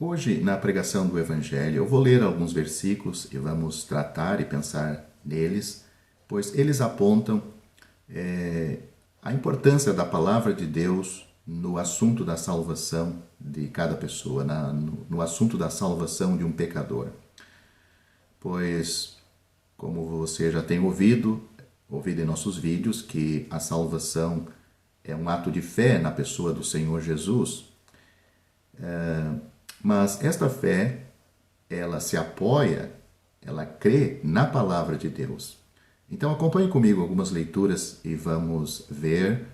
Hoje, na pregação do Evangelho, eu vou ler alguns versículos e vamos tratar e pensar neles, pois eles apontam a importância da palavra de Deus no assunto da salvação de cada pessoa, no assunto da salvação de um pecador. Pois, como você já tem ouvido em nossos vídeos, que a salvação é um ato de fé na pessoa do Senhor Jesus. Mas esta fé, ela se apoia, ela crê na palavra de Deus. Então acompanhe comigo algumas leituras e vamos ver,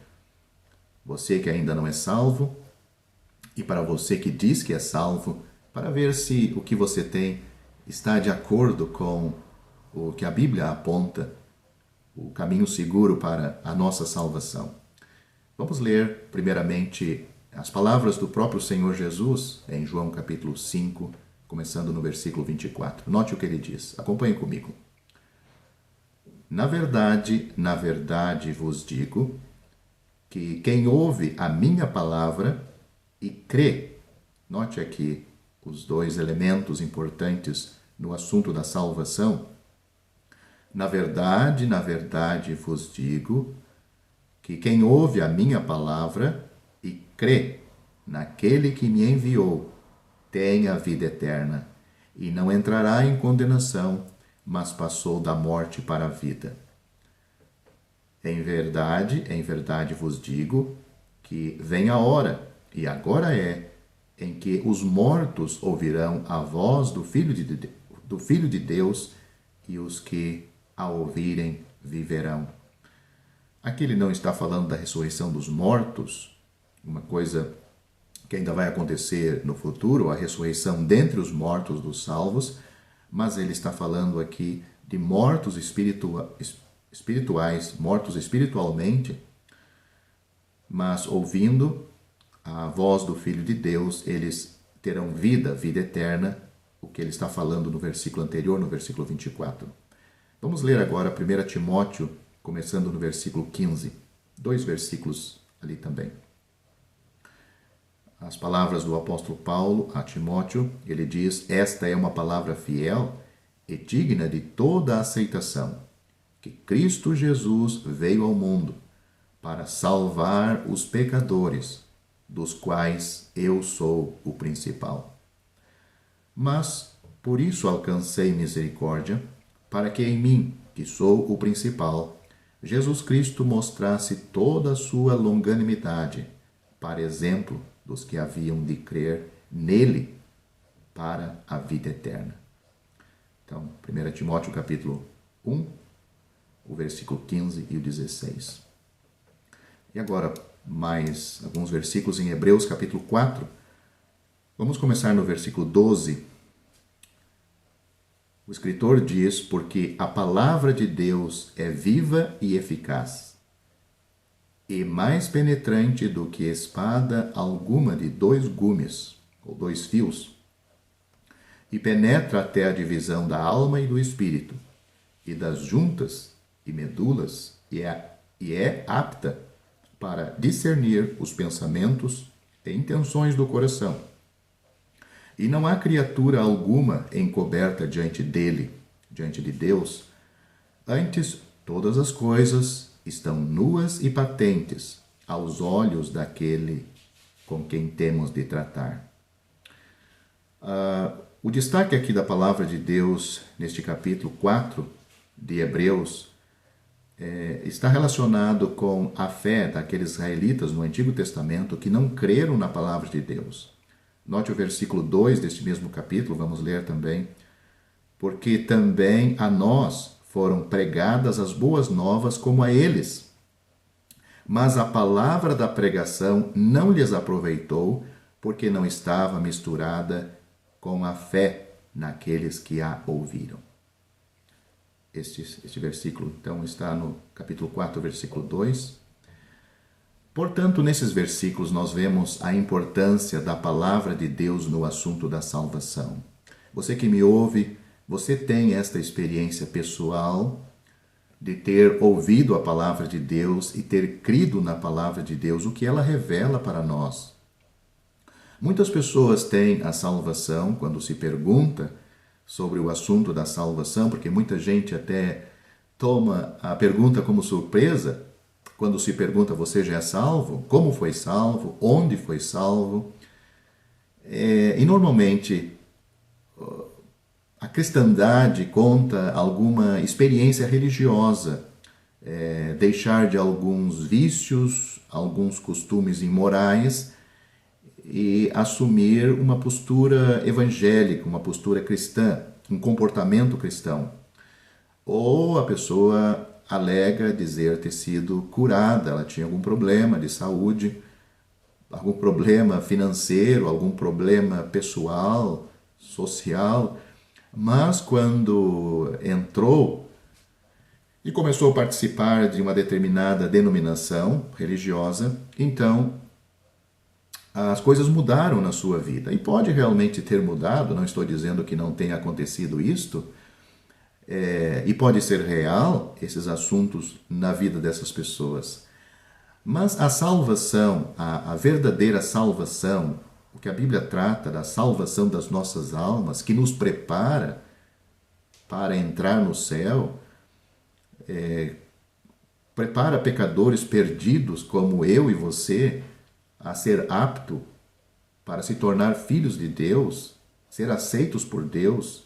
você que ainda não é salvo, e para você que diz que é salvo, para ver se o que você tem está de acordo com o que a Bíblia aponta, o caminho seguro para a nossa salvação. Vamos ler, primeiramente, as palavras do próprio Senhor Jesus, em João capítulo 5, começando no versículo 24. Note o que ele diz. Acompanhe comigo. Na verdade vos digo que quem ouve a minha palavra e crê, note aqui os dois elementos importantes no assunto da salvação. Na verdade vos digo que quem ouve a minha palavra e crê naquele que me enviou tem a vida eterna e não entrará em condenação, mas passou da morte para a vida. Em verdade vos digo que vem a hora, e agora é, em que os mortos ouvirão a voz do Filho de Deus, e os que a ouvirem viverão. Aqui ele não está falando da ressurreição dos mortos, uma coisa que ainda vai acontecer no futuro, a ressurreição dentre os mortos dos salvos, mas ele está falando aqui de mortos espirituais, mortos espiritualmente, mas ouvindo a voz do Filho de Deus, eles terão vida eterna, o que ele está falando no versículo anterior, no versículo 24. Vamos ler agora 1 Timóteo, começando no versículo 15. 2 versículos ali também. As palavras do apóstolo Paulo a Timóteo, ele diz: esta é uma palavra fiel e digna de toda a aceitação, que Cristo Jesus veio ao mundo para salvar os pecadores, dos quais eu sou o principal. Mas por isso alcancei misericórdia, para que em mim, que sou o principal, Jesus Cristo mostrasse toda a sua longanimidade, para exemplo dos que haviam de crer nele para a vida eterna. Então, 1 Timóteo capítulo 1, o versículo 15 e o 16. E agora, mais alguns versículos em Hebreus capítulo 4. Vamos começar no versículo 12. O escritor diz: porque a palavra de Deus é viva e eficaz, e mais penetrante do que espada alguma de 2 gumes, ou 2 fios, e penetra até a divisão da alma e do espírito, e das juntas e medulas, e é apta para discernir os pensamentos e intenções do coração. E não há criatura alguma encoberta diante dele, diante de Deus. Antes, todas as coisas estão nuas e patentes aos olhos daquele com quem temos de tratar. O destaque aqui da palavra de Deus, neste capítulo 4 de Hebreus, está relacionado com a fé daqueles israelitas no Antigo Testamento que não creram na palavra de Deus. Note o versículo 2 deste mesmo capítulo, vamos ler também. Porque também a nós foram pregadas as boas novas como a eles. Mas a palavra da pregação não lhes aproveitou, porque não estava misturada com a fé naqueles que a ouviram. Este versículo, então, está no capítulo 4, versículo 2. Portanto, nesses versículos nós vemos a importância da palavra de Deus no assunto da salvação. Você que me ouve, você tem esta experiência pessoal de ter ouvido a palavra de Deus e ter crido na palavra de Deus, o que ela revela para nós. Muitas pessoas têm a salvação quando se pergunta sobre o assunto da salvação, porque muita gente até toma a pergunta como surpresa, quando se pergunta: você já é salvo? Como foi salvo? Onde foi salvo? E normalmente a cristandade conta alguma experiência religiosa, deixar de alguns vícios, alguns costumes imorais e assumir uma postura evangélica, uma postura cristã, um comportamento cristão. Ou a pessoa alega dizer ter sido curada, ela tinha algum problema de saúde, algum problema financeiro, algum problema pessoal, social, mas quando entrou e começou a participar de uma determinada denominação religiosa, então as coisas mudaram na sua vida. E pode realmente ter mudado, não estou dizendo que não tenha acontecido isto, e pode ser real esses assuntos na vida dessas pessoas. Mas a salvação, a verdadeira salvação, o que a Bíblia trata da salvação das nossas almas, que nos prepara para entrar no céu, prepara pecadores perdidos como eu e você a ser apto para se tornar filhos de Deus, ser aceitos por Deus,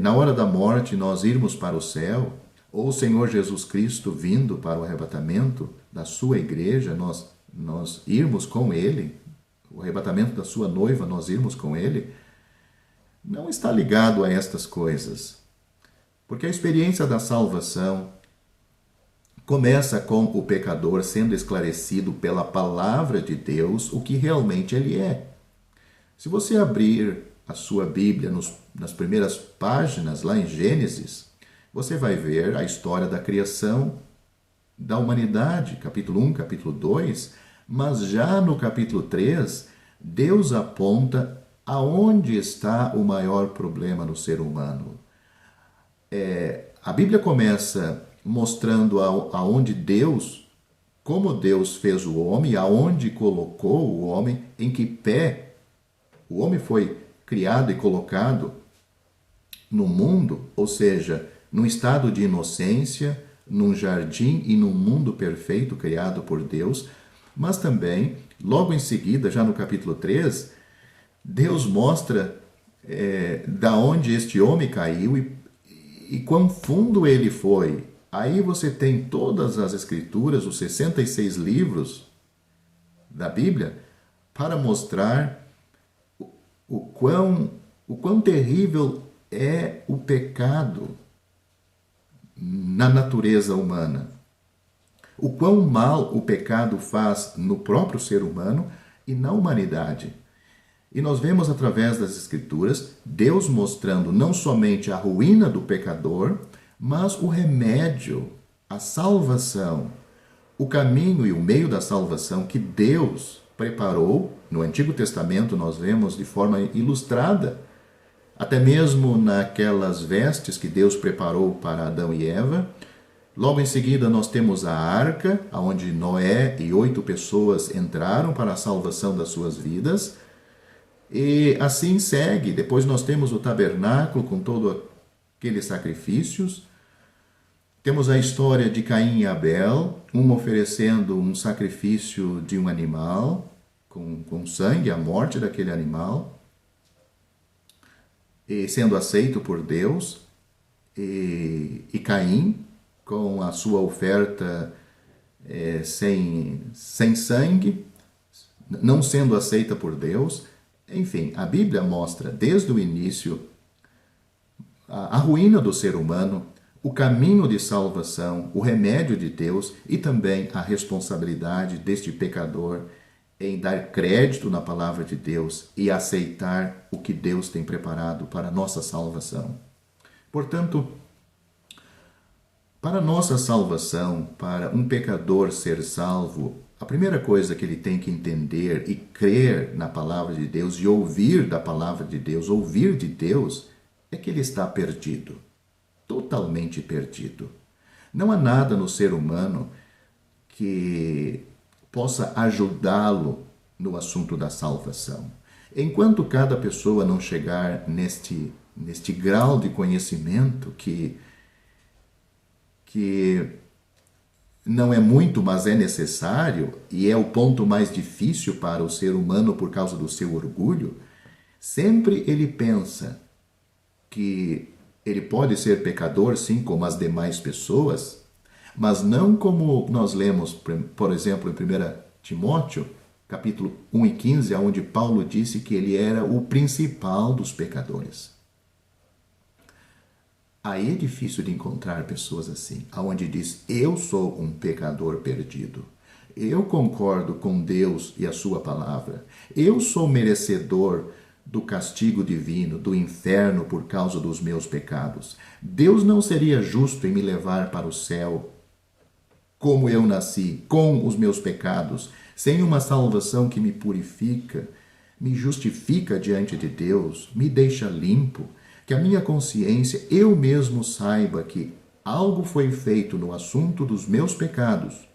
na hora da morte nós irmos para o céu, ou o Senhor Jesus Cristo vindo para o arrebatamento da sua igreja, nós irmos com Ele, o arrebatamento da sua noiva, nós irmos com Ele, não está ligado a estas coisas. Porque a experiência da salvação começa com o pecador sendo esclarecido pela palavra de Deus o que realmente ele é. Se você abrir a sua Bíblia nas primeiras páginas, lá em Gênesis, você vai ver a história da criação da humanidade, capítulo 1, capítulo 2, mas já no capítulo 3, Deus aponta aonde está o maior problema no ser humano. A Bíblia começa mostrando aonde Deus, como Deus fez o homem, aonde colocou o homem, em que pé o homem foi criado e colocado no mundo, ou seja, num estado de inocência, num jardim e num mundo perfeito criado por Deus, mas também, logo em seguida, já no capítulo 3, Deus mostra da onde este homem caiu e quão fundo ele foi. Aí você tem todas as escrituras, os 66 livros da Bíblia, para mostrar o quão terrível é o pecado na natureza humana. O quão mal o pecado faz no próprio ser humano e na humanidade. E nós vemos através das Escrituras Deus mostrando não somente a ruína do pecador, mas o remédio, a salvação, o caminho e o meio da salvação que Deus preparou. No Antigo Testamento nós vemos de forma ilustrada, até mesmo naquelas vestes que Deus preparou para Adão e Eva. Logo em seguida nós temos a arca, onde Noé e 8 pessoas entraram para a salvação das suas vidas. E assim segue. Depois nós temos o tabernáculo com todos aqueles sacrifícios. Temos a história de Caim e Abel, um oferecendo um sacrifício de um animal, com sangue, a morte daquele animal, e sendo aceito por Deus, e Caim, com a sua oferta sem sangue, não sendo aceita por Deus. Enfim, a Bíblia mostra desde o início a ruína do ser humano, o caminho de salvação, o remédio de Deus e também a responsabilidade deste pecador em dar crédito na palavra de Deus e aceitar o que Deus tem preparado para a nossa salvação. Portanto, para a nossa salvação, para um pecador ser salvo, a primeira coisa que ele tem que entender e crer na palavra de Deus e ouvir da palavra de Deus, ouvir de Deus, é que ele está perdido, totalmente perdido. Não há nada no ser humano que possa ajudá-lo no assunto da salvação. Enquanto cada pessoa não chegar neste grau de conhecimento que não é muito, mas é necessário, e é o ponto mais difícil para o ser humano por causa do seu orgulho, sempre ele pensa que ele pode ser pecador, sim, como as demais pessoas, mas não como nós lemos, por exemplo, em 1 Timóteo, capítulo 1 e 15, onde Paulo disse que ele era o principal dos pecadores. Aí é difícil de encontrar pessoas assim, onde diz, eu sou um pecador perdido. Eu concordo com Deus e a sua palavra. Eu sou merecedor do castigo divino, do inferno por causa dos meus pecados. Deus não seria justo em me levar para o céu como eu nasci, com os meus pecados, sem uma salvação que me purifica, me justifica diante de Deus, me deixa limpo, que a minha consciência, eu mesmo saiba que algo foi feito no assunto dos meus pecados,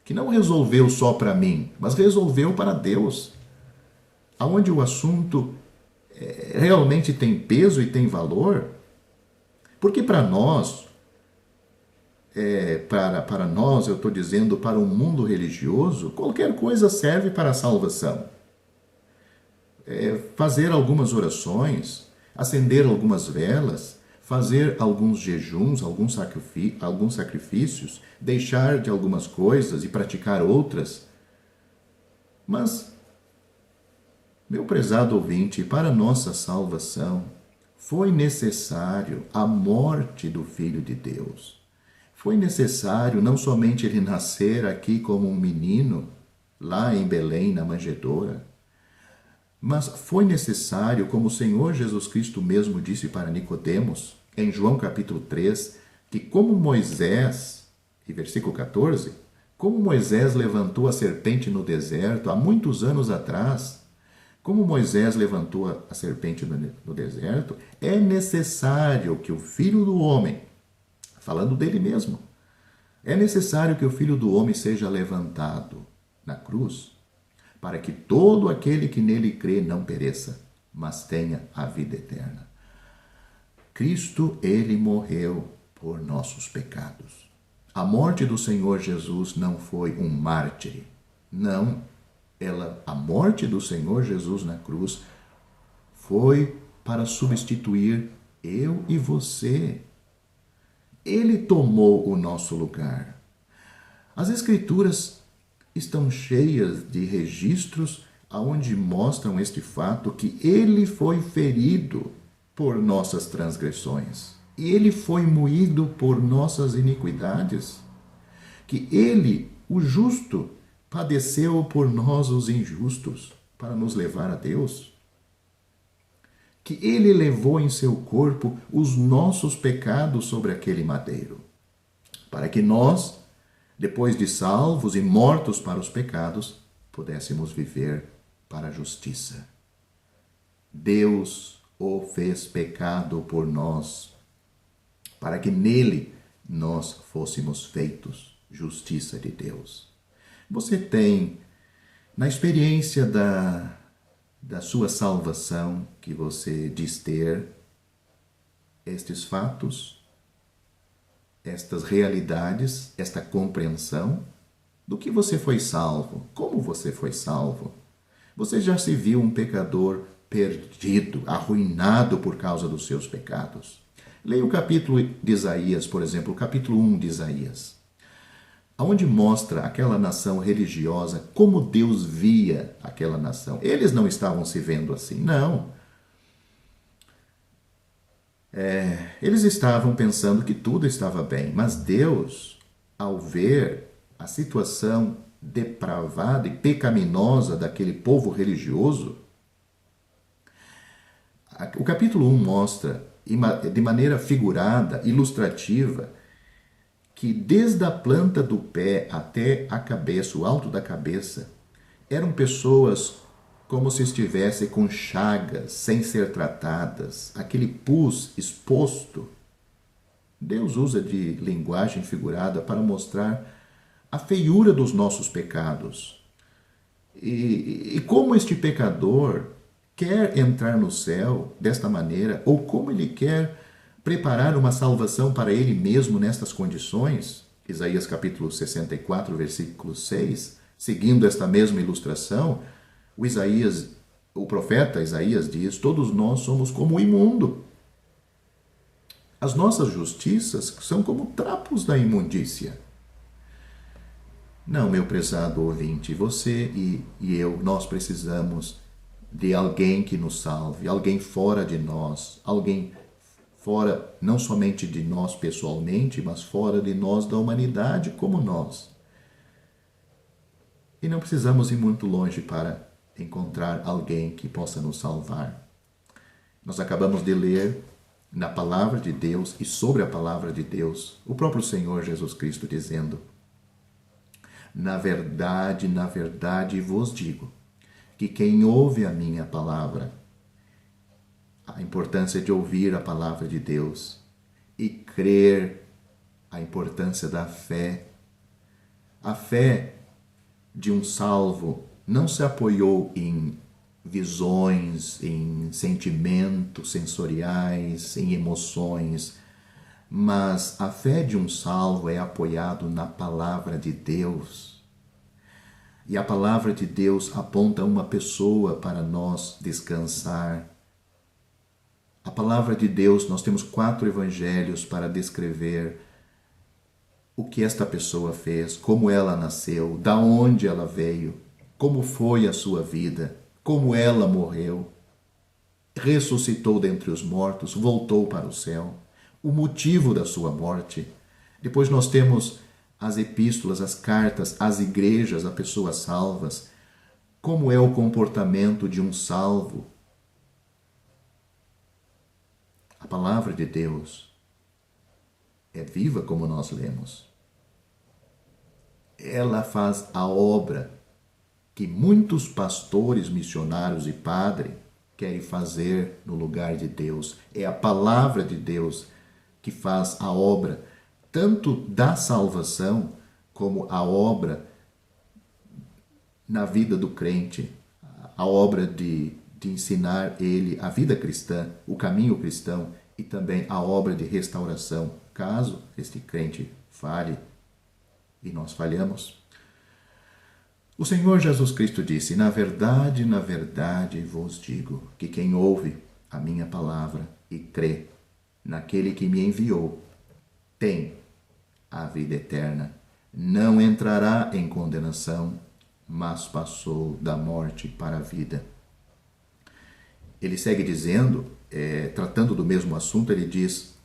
que não resolveu só para mim, mas resolveu para Deus, aonde o assunto realmente tem peso e tem valor, porque para nós, para nós, eu estou dizendo, para o mundo religioso, qualquer coisa serve para a salvação. Fazer algumas orações, acender algumas velas, fazer alguns jejuns, alguns sacrifícios, deixar de algumas coisas e praticar outras. Mas, meu prezado ouvinte, para nossa salvação, foi necessário a morte do Filho de Deus. Foi necessário não somente ele nascer aqui como um menino, lá em Belém, na manjedoura, mas foi necessário, como o Senhor Jesus Cristo mesmo disse para Nicodemos, em João capítulo 3, que como Moisés, em versículo 14, como Moisés levantou a serpente no deserto há muitos anos atrás, como Moisés levantou a serpente no deserto, é necessário que o Filho do Homem, falando dele mesmo, é necessário que o Filho do Homem seja levantado na cruz, para que todo aquele que nele crê não pereça, mas tenha a vida eterna. Cristo, ele morreu por nossos pecados. A morte do Senhor Jesus não foi um mártir. Não, a morte do Senhor Jesus na cruz foi para substituir eu e você. Ele tomou o nosso lugar. As Escrituras estão cheias de registros onde mostram este fato que ele foi ferido por nossas transgressões. E ele foi moído por nossas iniquidades. Que ele, o justo, padeceu por nós os injustos, para nos levar a Deus. Que ele levou em seu corpo os nossos pecados sobre aquele madeiro, para que nós, depois de salvos e mortos para os pecados, pudéssemos viver para a justiça. Deus o fez pecado por nós, para que nele nós fôssemos feitos justiça de Deus. Você tem, na experiência da sua salvação, que você diz ter, estes fatos, estas realidades, esta compreensão do que você foi salvo, como você foi salvo. Você já se viu um pecador perdido, arruinado por causa dos seus pecados. Leia o capítulo de Isaías, por exemplo, o capítulo 1 de Isaías, onde mostra aquela nação religiosa, como Deus via aquela nação. Eles não estavam se vendo assim, não. Eles estavam pensando que tudo estava bem, mas Deus, ao ver a situação depravada e pecaminosa daquele povo religioso, o capítulo 1 mostra, de maneira figurada, ilustrativa, que desde a planta do pé até a cabeça, o alto da cabeça, eram pessoas como se estivessem com chagas, sem ser tratadas, aquele pus exposto. Deus usa de linguagem figurada para mostrar a feiura dos nossos pecados. E como este pecador quer entrar no céu desta maneira, ou como ele quer preparar uma salvação para ele mesmo nestas condições, Isaías capítulo 64, versículo 6, seguindo esta mesma ilustração, o profeta Isaías diz: todos nós somos como o imundo. As nossas justiças são como trapos da imundícia. Não, meu prezado ouvinte, você e eu, nós precisamos de alguém que nos salve, alguém fora de nós, alguém fora não somente de nós pessoalmente, mas fora de nós, da humanidade como nós. E não precisamos ir muito longe para encontrar alguém que possa nos salvar. Nós acabamos de ler na palavra de Deus e sobre a palavra de Deus, o próprio Senhor Jesus Cristo dizendo: na verdade vos digo, que quem ouve a minha palavra, a importância de ouvir a palavra de Deus e crer, a importância da fé. A fé de um salvo não se apoiou em visões, em sentimentos sensoriais, em emoções, mas a fé de um salvo é apoiado na palavra de Deus. E a palavra de Deus aponta uma pessoa para nós descansar. A palavra de Deus, nós temos 4 evangelhos para descrever o que esta pessoa fez, como ela nasceu, da onde ela veio, como foi a sua vida, como ela morreu, ressuscitou dentre os mortos, voltou para o céu, o motivo da sua morte. Depois nós temos as epístolas, as cartas, as igrejas a pessoas salvas, como é o comportamento de um salvo. A palavra de Deus é viva, como nós lemos. Ela faz a obra que muitos pastores, missionários e padres querem fazer no lugar de Deus. É a palavra de Deus que faz a obra tanto da salvação como a obra na vida do crente, a obra de ensinar ele a vida cristã, o caminho cristão, e também a obra de restauração, caso este crente falhe e nós falhamos. O Senhor Jesus Cristo disse: na verdade vos digo, que quem ouve a minha palavra e crê naquele que me enviou, tem a vida eterna, não entrará em condenação, mas passou da morte para a vida. Ele segue dizendo, tratando do mesmo assunto, ele diz: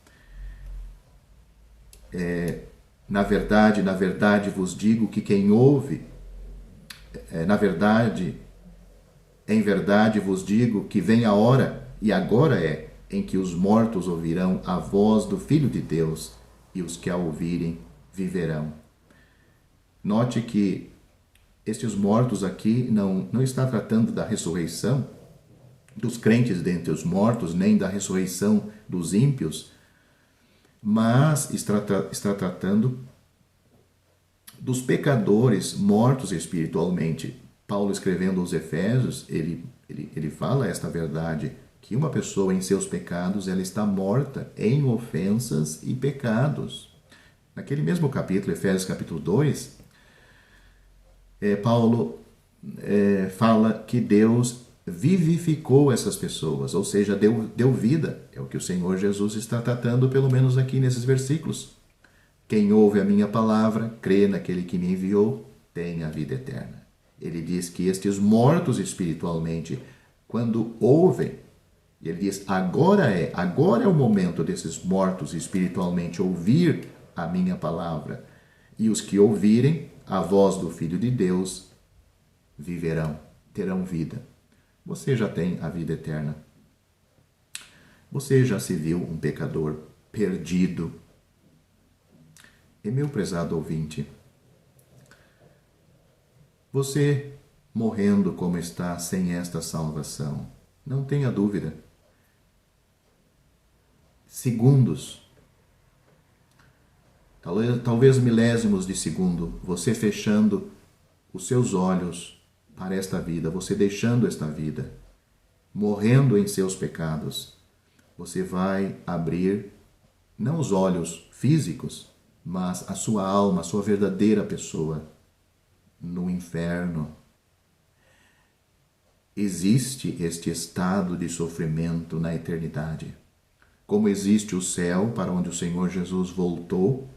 na verdade vos digo que quem ouve, em verdade vos digo que vem a hora, e agora é, em que os mortos ouvirão a voz do Filho de Deus, e os que a ouvirem viverão. Note que estes mortos aqui não está tratando da ressurreição dos crentes dentre os mortos, nem da ressurreição dos ímpios, mas está tratando dos pecadores mortos espiritualmente. Paulo, escrevendo aos Efésios, ele fala esta verdade, que uma pessoa em seus pecados, ela está morta em ofensas e pecados. Naquele mesmo capítulo, Efésios capítulo 2, Paulo fala que Deus vivificou essas pessoas, ou seja, deu vida. É o que o Senhor Jesus está tratando, pelo menos aqui nesses versículos. Quem ouve a minha palavra, crê naquele que me enviou, tem a vida eterna. Ele diz que estes mortos espiritualmente, quando ouvem, ele diz: agora é o momento desses mortos espiritualmente ouvir a minha palavra. E os que ouvirem a voz do Filho de Deus viverão, terão vida. Você já tem a vida eterna. Você já se viu um pecador perdido? E meu prezado ouvinte, você morrendo como está sem esta salvação, não tenha dúvida. Segundos, talvez milésimos de segundo, você fechando os seus olhos para esta vida, você deixando esta vida, morrendo em seus pecados, você vai abrir não os olhos físicos, mas a sua alma, a sua verdadeira pessoa no inferno. Existe este estado de sofrimento na eternidade. Como existe o céu, para onde o Senhor Jesus voltou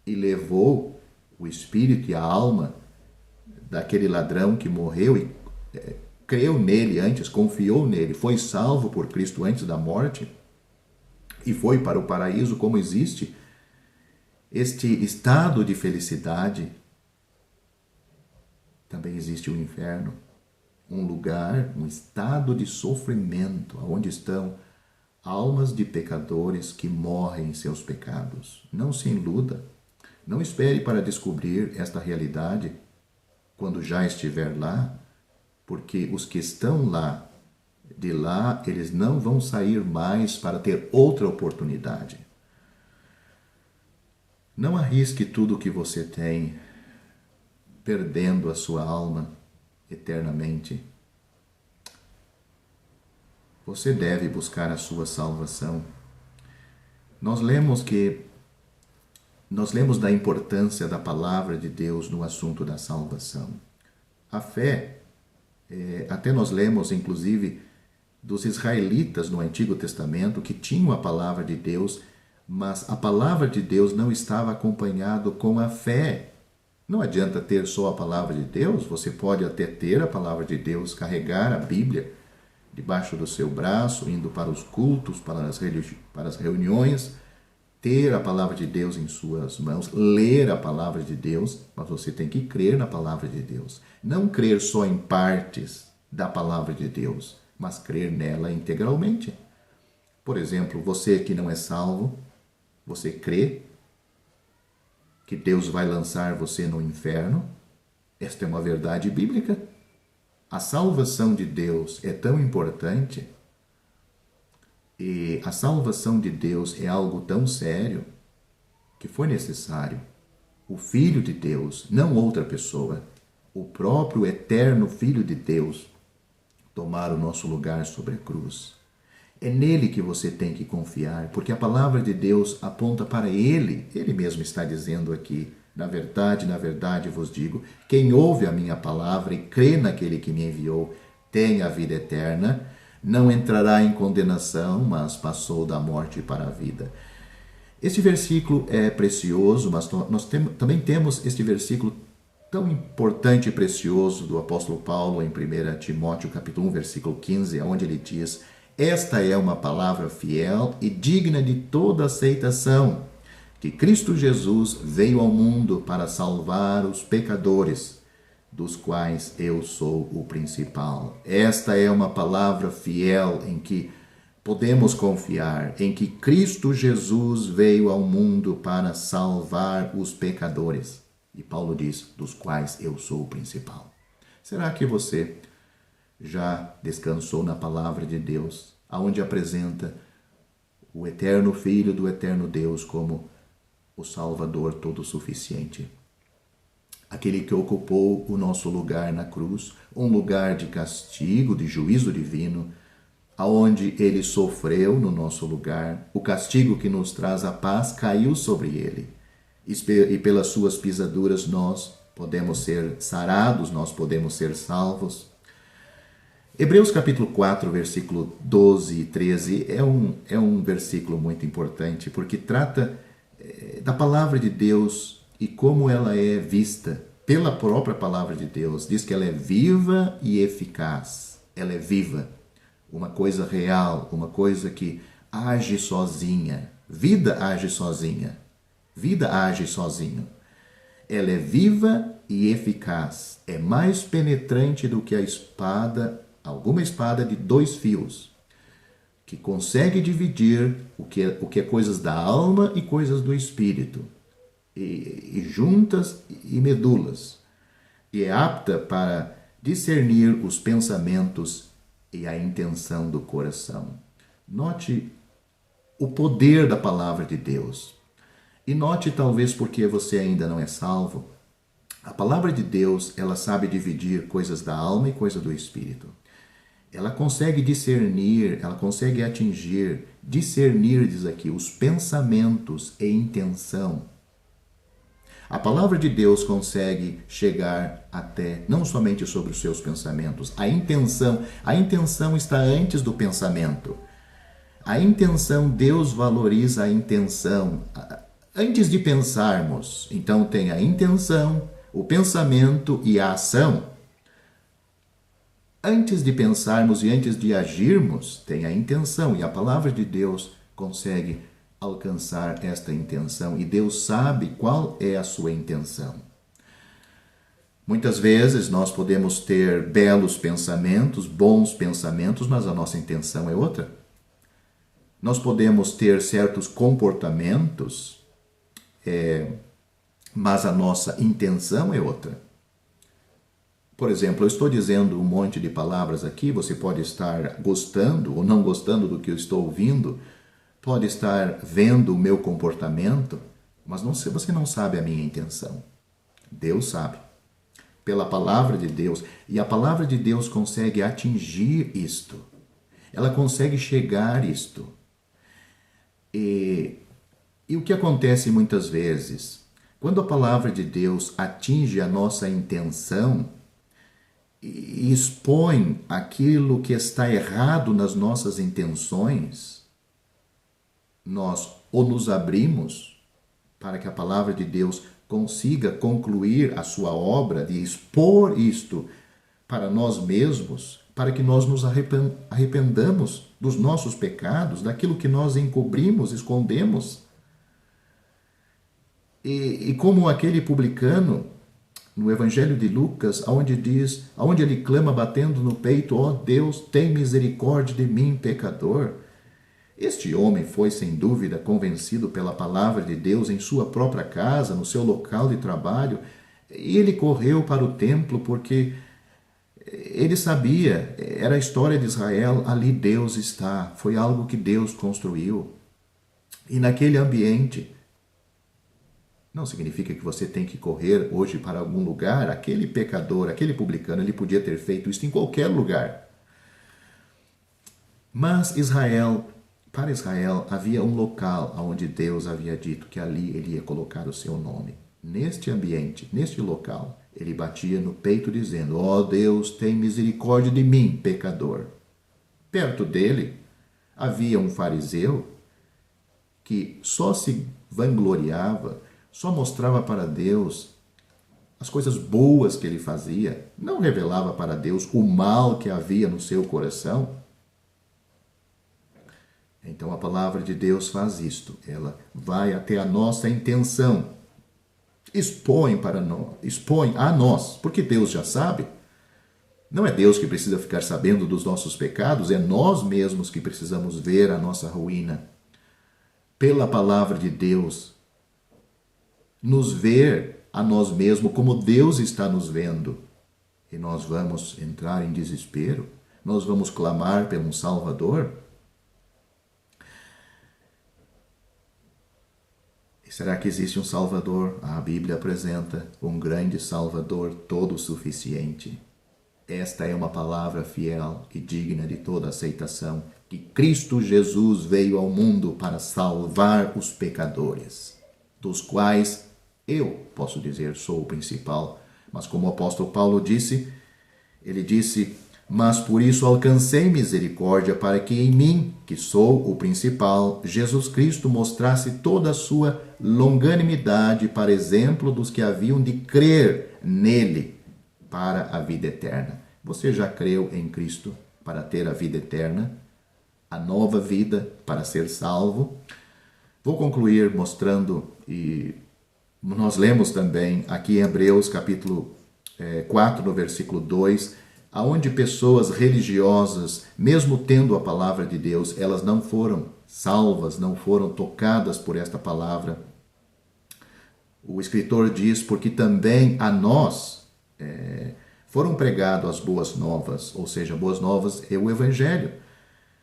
e levou o espírito e a alma daquele ladrão que morreu e creu nele antes, confiou nele, foi salvo por Cristo antes da morte e foi para o paraíso. Como existe este estado de felicidade, também existe o inferno, um lugar, um estado de sofrimento, onde estão almas de pecadores que morrem em seus pecados. Não se iluda, não espere para descobrir esta realidade quando já estiver lá, porque os que estão lá, de lá, eles não vão sair mais para ter outra oportunidade. Não arrisque tudo o que você tem, perdendo a sua alma eternamente. Você deve buscar a sua salvação. Nós lemos da importância da palavra de Deus no assunto da salvação. A fé, até nós lemos, inclusive, dos israelitas no Antigo Testamento que tinham a palavra de Deus, mas a palavra de Deus não estava acompanhado com a fé. Não adianta ter só a palavra de Deus, você pode até ter a palavra de Deus, carregar a Bíblia debaixo do seu braço, indo para os cultos, para as reuniões, ter a palavra de Deus em suas mãos, ler a palavra de Deus, mas você tem que crer na palavra de Deus. Não crer só em partes da palavra de Deus, mas crer nela integralmente. Por exemplo, você que não é salvo, você crê que Deus vai lançar você no inferno? Esta é uma verdade bíblica. A salvação de Deus é tão importante e a salvação de Deus é algo tão sério que foi necessário o Filho de Deus, não outra pessoa, o próprio eterno Filho de Deus, tomar o nosso lugar sobre a cruz. É nele que você tem que confiar, porque a palavra de Deus aponta para ele. Ele mesmo está dizendo aqui: na verdade vos digo, quem ouve a minha palavra e crê naquele que me enviou tem a vida eterna, não entrará em condenação, mas passou da morte para a vida. Este versículo é precioso, mas nós também temos este versículo tão importante e precioso do apóstolo Paulo em 1 Timóteo capítulo 1, versículo 15, onde ele diz: esta é uma palavra fiel e digna de toda aceitação, que Cristo Jesus veio ao mundo para salvar os pecadores, dos quais eu sou o principal. Esta é uma palavra fiel em que podemos confiar, em que Cristo Jesus veio ao mundo para salvar os pecadores. E Paulo diz, dos quais eu sou o principal. Será que você já descansou na palavra de Deus, aonde apresenta o eterno Filho do eterno Deus como o Salvador todo-suficiente? Aquele que ocupou o nosso lugar na cruz, um lugar de castigo, de juízo divino, aonde ele sofreu no nosso lugar, o castigo que nos traz a paz caiu sobre ele, e pelas suas pisaduras nós podemos ser sarados, nós podemos ser salvos. Hebreus capítulo 4, versículo 12 e 13 é um versículo muito importante, porque trata da palavra de Deus e como ela é vista pela própria palavra de Deus. Diz que ela é viva e eficaz. Ela é viva, uma coisa real, uma coisa que age sozinha. Vida age sozinha. Vida age sozinho. Ela é viva e eficaz. É mais penetrante do que a espada, alguma espada de 2 fios, que consegue dividir o que é coisas da alma e coisas do espírito, e juntas e medulas, e é apta para discernir os pensamentos e a intenção do coração. Note o poder da palavra de Deus. E note, talvez porque você ainda não é salvo, A palavra de Deus, ela sabe dividir coisas da alma e coisas do espírito. Ela consegue discernir, ela consegue atingir, discernir, diz aqui, os pensamentos e intenção. A palavra de Deus consegue chegar até, não somente sobre os seus pensamentos, a intenção está antes do pensamento. A intenção, Deus valoriza a intenção. Antes de pensarmos, então tem a intenção, o pensamento e a ação. Antes de pensarmos e antes de agirmos, tem a intenção, e a palavra de Deus consegue alcançar esta intenção, e Deus sabe qual é a sua intenção. Muitas vezes nós podemos ter belos pensamentos, bons pensamentos, mas a nossa intenção é outra. Nós podemos ter certos comportamentos, mas a nossa intenção é outra. Por exemplo, eu estou dizendo um monte de palavras aqui, você pode estar gostando ou não gostando do que eu estou ouvindo, pode estar vendo o meu comportamento, mas você não sabe a minha intenção. Deus sabe. Pela palavra de Deus. E a palavra de Deus consegue atingir isto. Ela consegue chegar isto. E o que acontece muitas vezes? Quando a palavra de Deus atinge a nossa intenção e expõe aquilo que está errado nas nossas intenções, nós ou nos abrimos para que a palavra de Deus consiga concluir a sua obra de expor isto para nós mesmos, para que nós nos arrependamos dos nossos pecados, daquilo que nós encobrimos, escondemos. E como aquele publicano no Evangelho de Lucas, onde ele clama batendo no peito: ó Deus, tem misericórdia de mim, pecador. Este homem foi, sem dúvida, convencido pela palavra de Deus em sua própria casa, no seu local de trabalho, e ele correu para o templo porque ele sabia, era a história de Israel, ali Deus está, foi algo que Deus construiu. E naquele ambiente, não significa que você tem que correr hoje para algum lugar. Aquele pecador, aquele publicano, ele podia ter feito isso em qualquer lugar. Mas para Israel havia um local onde Deus havia dito que ali ele ia colocar o seu nome. Neste ambiente, neste local, ele batia no peito dizendo: ó Deus, tem misericórdia de mim, pecador. Perto dele havia um fariseu que só se vangloriava, só mostrava para Deus as coisas boas que ele fazia, não revelava para Deus o mal que havia no seu coração. Então a palavra de Deus faz isto, ela vai até a nossa intenção, expõe a nós, porque Deus já sabe. Não é Deus que precisa ficar sabendo dos nossos pecados, é nós mesmos que precisamos ver a nossa ruína. Pela palavra de Deus, nos ver a nós mesmos como Deus está nos vendo. E nós vamos entrar em desespero, nós vamos clamar por um Salvador. E será que existe um Salvador? A Bíblia apresenta um grande Salvador, todo suficiente. Esta é uma palavra fiel e digna de toda aceitação, que Cristo Jesus veio ao mundo para salvar os pecadores, dos quais eu, posso dizer, sou o principal. Mas como o apóstolo Paulo disse, ele disse: mas por isso alcancei misericórdia, para que em mim, que sou o principal, Jesus Cristo mostrasse toda a sua longanimidade para exemplo dos que haviam de crer nele para a vida eterna. Você já creu em Cristo para ter a vida eterna? A nova vida para ser salvo? Vou concluir mostrando, e nós lemos também aqui em Hebreus capítulo 4, no versículo 2, aonde pessoas religiosas, mesmo tendo a palavra de Deus, elas não foram salvas, não foram tocadas por esta palavra. O escritor diz: porque também a nós foram pregadas as boas novas, ou seja, boas novas é o Evangelho,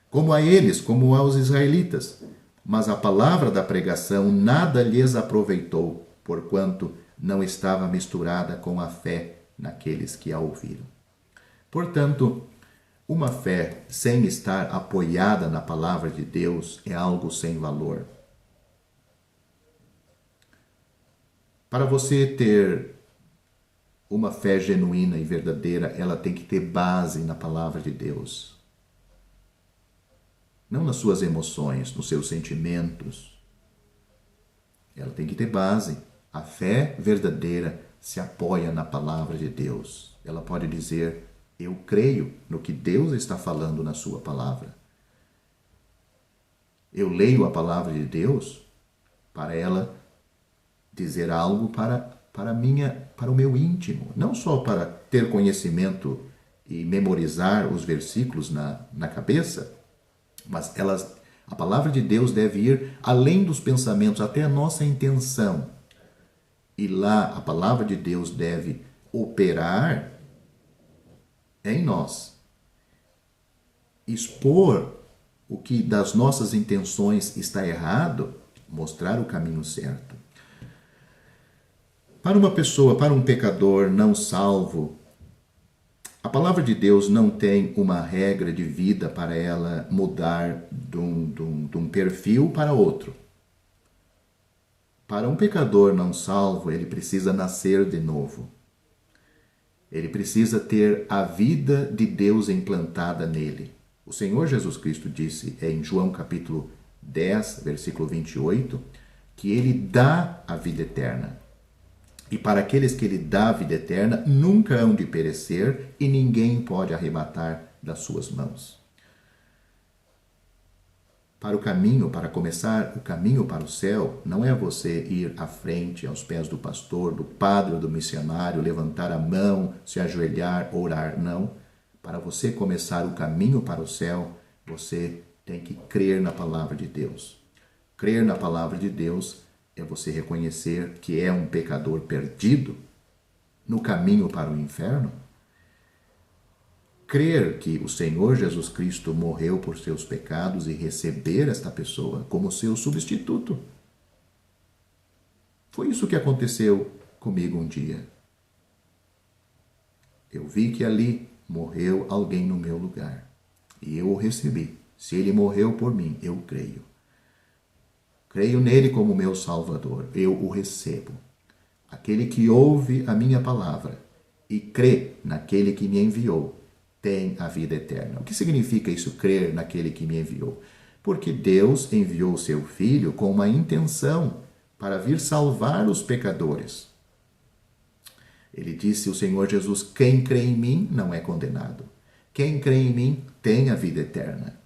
como a eles, como aos israelitas. Mas a palavra da pregação nada lhes aproveitou, porquanto não estava misturada com a fé naqueles que a ouviram. Portanto, uma fé sem estar apoiada na palavra de Deus é algo sem valor. Para você ter uma fé genuína e verdadeira, ela tem que ter base na palavra de Deus. Não nas suas emoções, nos seus sentimentos. Ela tem que ter base. A fé verdadeira se apoia na palavra de Deus. Ela pode dizer: eu creio no que Deus está falando na sua palavra. Eu leio a palavra de Deus para ela dizer algo para o meu íntimo, não só para ter conhecimento e memorizar os versículos na cabeça, mas a palavra de Deus deve ir além dos pensamentos, até a nossa intenção. E lá a palavra de Deus deve operar em nós, expor o que das nossas intenções está errado, mostrar o caminho certo. Para uma pessoa, para um pecador não salvo, a palavra de Deus não tem uma regra de vida para ela mudar de um perfil para outro. Para um pecador não salvo, ele precisa nascer de novo. Ele precisa ter a vida de Deus implantada nele. O Senhor Jesus Cristo disse em João capítulo 10, versículo 28, que ele dá a vida eterna. E para aqueles que ele dá a vida eterna, nunca hão de perecer e ninguém pode arrebatar das suas mãos. Para começar o caminho para o céu, não é você ir à frente, aos pés do pastor, do padre ou do missionário, levantar a mão, se ajoelhar, orar, não. Para você começar o caminho para o céu, você tem que crer na palavra de Deus. Crer na palavra de Deus é você reconhecer que é um pecador perdido no caminho para o inferno. Crer que o Senhor Jesus Cristo morreu por seus pecados e receber esta pessoa como seu substituto. Foi isso que aconteceu comigo um dia. Eu vi que ali morreu alguém no meu lugar e eu o recebi. Se ele morreu por mim, eu creio. Creio nele como meu Salvador, eu o recebo. Aquele que ouve a minha palavra e crê naquele que me enviou, tem a vida eterna. O que significa isso, crer naquele que me enviou? Porque Deus enviou seu Filho com uma intenção para vir salvar os pecadores. Ele disse, o Senhor Jesus, quem crê em mim não é condenado. Quem crê em mim tem a vida eterna.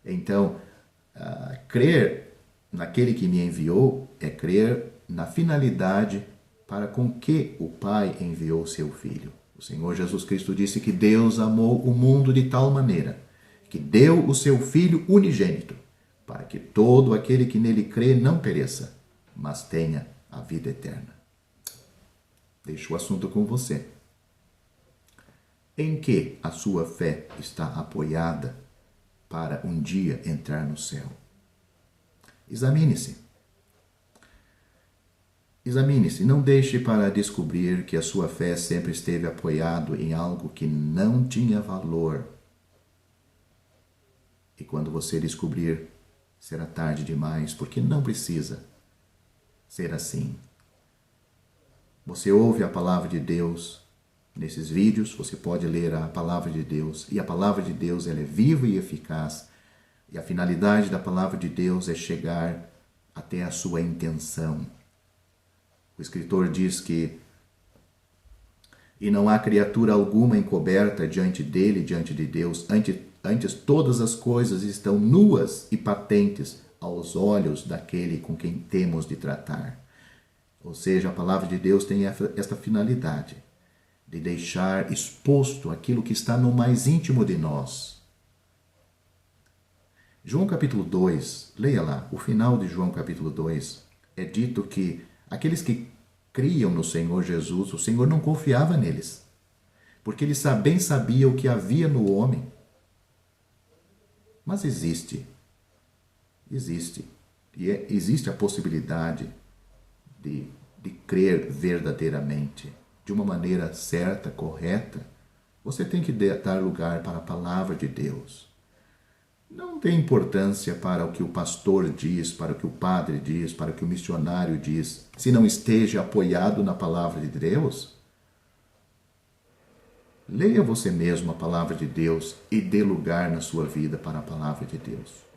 Então, crer naquele que me enviou é crer na finalidade para com que o Pai enviou seu Filho. O Senhor Jesus Cristo disse que Deus amou o mundo de tal maneira que deu o seu Filho unigênito para que todo aquele que nele crê não pereça, mas tenha a vida eterna. Deixo o assunto com você. Em que a sua fé está apoiada para um dia entrar no céu? Examine-se. Examine-se, não deixe para descobrir que a sua fé sempre esteve apoiado em algo que não tinha valor. E quando você descobrir, será tarde demais, porque não precisa ser assim. Você ouve a palavra de Deus nesses vídeos, você pode ler a palavra de Deus, e a palavra de Deus ela é viva e eficaz. E a finalidade da palavra de Deus é chegar até a sua intenção. O escritor diz que e não há criatura alguma encoberta diante dele, diante de Deus. Antes todas as coisas estão nuas e patentes aos olhos daquele com quem temos de tratar. Ou seja, a palavra de Deus tem esta finalidade de deixar exposto aquilo que está no mais íntimo de nós. João capítulo 2, leia lá, o final de João capítulo 2, é dito que aqueles que criam no Senhor Jesus, o Senhor não confiava neles, porque ele bem sabia o que havia no homem. Mas existe existe a possibilidade de crer verdadeiramente, de uma maneira certa, correta, você tem que dar lugar para a palavra de Deus. Não tem importância para o que o pastor diz, para o que o padre diz, para o que o missionário diz, se não esteja apoiado na palavra de Deus. Leia você mesmo a palavra de Deus e dê lugar na sua vida para a palavra de Deus.